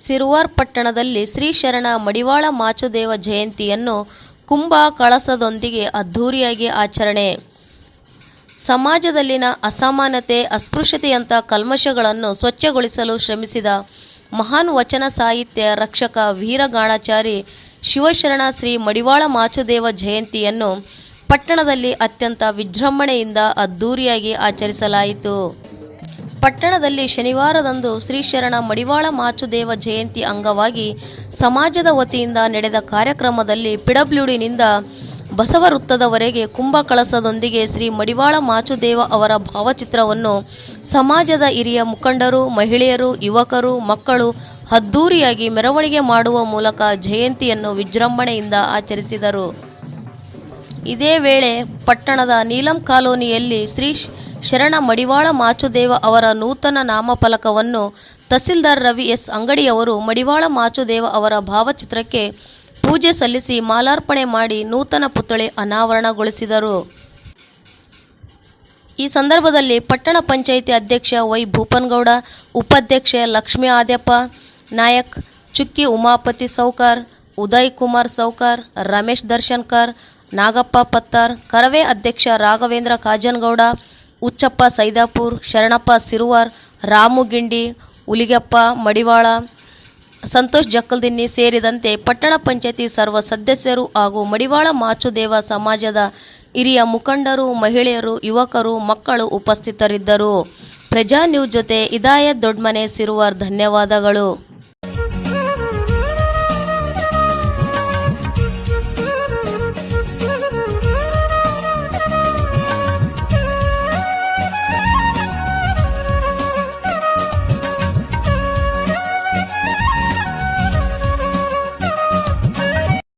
ಸಿರುವಾರ್ ಪಟ್ಟಣದಲ್ಲಿ ಶ್ರೀ ಶರಣ ಮಡಿವಾಳ ಮಾಚುದೇವ ಜಯಂತಿಯನ್ನು ಕುಂಭ ಕಳಸದೊಂದಿಗೆ ಅದ್ಧೂರಿಯಾಗಿ ಆಚರಣೆ. ಸಮಾಜದಲ್ಲಿನ ಅಸಮಾನತೆ, ಅಸ್ಪೃಶ್ಯತೆಯಂಥ ಕಲ್ಮಶಗಳನ್ನು ಸ್ವಚ್ಛಗೊಳಿಸಲು ಶ್ರಮಿಸಿದ ಮಹಾನ್ ವಚನ ಸಾಹಿತ್ಯ ರಕ್ಷಕ ವೀರಗಾಣಾಚಾರಿ ಶಿವಶರಣ ಶ್ರೀ ಮಡಿವಾಳ ಮಾಚುದೇವ ಜಯಂತಿಯನ್ನು ಪಟ್ಟಣದಲ್ಲಿ ಅತ್ಯಂತ ವಿಜೃಂಭಣೆಯಿಂದ ಅದ್ಧೂರಿಯಾಗಿ ಆಚರಿಸಲಾಯಿತು. ಪಟ್ಟಣದಲ್ಲಿ ಶನಿವಾರದಂದು ಶ್ರೀ ಶರಣ ಮಡಿವಾಳ ಮಾಚುದೇವ ಜಯಂತಿ ಅಂಗವಾಗಿ ಸಮಾಜದ ವತಿಯಿಂದ ನಡೆದ ಕಾರ್ಯಕ್ರಮದಲ್ಲಿ ಪಿಡಬ್ಲ್ಯೂಡಿನಿಂದ ಬಸವ ವೃತ್ತದವರೆಗೆ ಕುಂಭ ಕಳಸದೊಂದಿಗೆ ಶ್ರೀ ಮಡಿವಾಳ ಮಾಚುದೇವ ಅವರ ಭಾವಚಿತ್ರವನ್ನು ಸಮಾಜದ ಹಿರಿಯ ಮುಖಂಡರು, ಮಹಿಳೆಯರು, ಯುವಕರು, ಮಕ್ಕಳು ಅದ್ಧೂರಿಯಾಗಿ ಮೆರವಣಿಗೆ ಮಾಡುವ ಮೂಲಕ ಜಯಂತಿಯನ್ನು ವಿಜೃಂಭಣೆಯಿಂದ ಆಚರಿಸಿದರು. ಇದೇ ವೇಳೆ ಪಟ್ಟಣದ ನೀಲಂ ಕಾಲೋನಿಯಲ್ಲಿ ಶ್ರೀ ಶರಣ ಮಡಿವಾಳ ಮಾಚುದೇವ ಅವರ ನೂತನ ನಾಮಫಲಕವನ್ನು ತಹಸೀಲ್ದಾರ್ ರವಿ ಎಸ್ ಅಂಗಡಿಯವರು ಮಡಿವಾಳ ಮಾಚುದೇವ ಅವರ ಭಾವಚಿತ್ರಕ್ಕೆ ಪೂಜೆ ಸಲ್ಲಿಸಿ ಮಾಲಾರ್ಪಣೆ ಮಾಡಿ ನೂತನ ಪುತ್ಥಳಿ ಅನಾವರಣಗೊಳಿಸಿದರು. ಈ ಸಂದರ್ಭದಲ್ಲಿ ಪಟ್ಟಣ ಪಂಚಾಯಿತಿ ಅಧ್ಯಕ್ಷ ವೈ ಭೂಪನಗೌಡ, ಉಪಾಧ್ಯಕ್ಷೆ ಲಕ್ಷ್ಮೀ ಆದ್ಯಪ್ಪ ನಾಯಕ್, ಚುಕ್ಕಿ ಉಮಾಪತಿ ಸೌಕಾರ್, ಉದಯ್ ಕುಮಾರ್ ಸೌಕಾರ್, ರಮೇಶ್ ದರ್ಶನ್ಕರ್, ನಾಗಪ್ಪ ಪತ್ತಾರ್, ಕರವೇ ಅಧ್ಯಕ್ಷ ರಾಘವೇಂದ್ರ ಕಾಜನಗೌಡ, ಉಚ್ಚಪ್ಪ ಸೈದಾಪುರ್, ಶರಣಪ್ಪ ಸಿರುವಾರ್, ರಾಮು ಗಿಂಡಿ, ಉಲಿಗೆಪ್ಪ ಮಡಿವಾಳ, ಸಂತೋಷ್ ಜಕ್ಕಲ್ದಿನ್ನಿ ಸೇರಿದಂತೆ ಪಟ್ಟಣ ಪಂಚಾಯತಿ ಸರ್ವ ಸದಸ್ಯರು ಹಾಗೂ ಮಡಿವಾಳ ಮಾಚುದೇವ ಸಮಾಜದ ಹಿರಿಯ ಮುಖಂಡರು, ಮಹಿಳೆಯರು, ಯುವಕರು, ಮಕ್ಕಳು ಉಪಸ್ಥಿತರಿದ್ದರು. ಪ್ರಜಾ ನ್ಯೂಸ್ ಜೊತೆ ಇದಾಯತ್ ದೊಡ್ಮನೆ ಸಿರುವಾರ್. ಧನ್ಯವಾದಗಳು.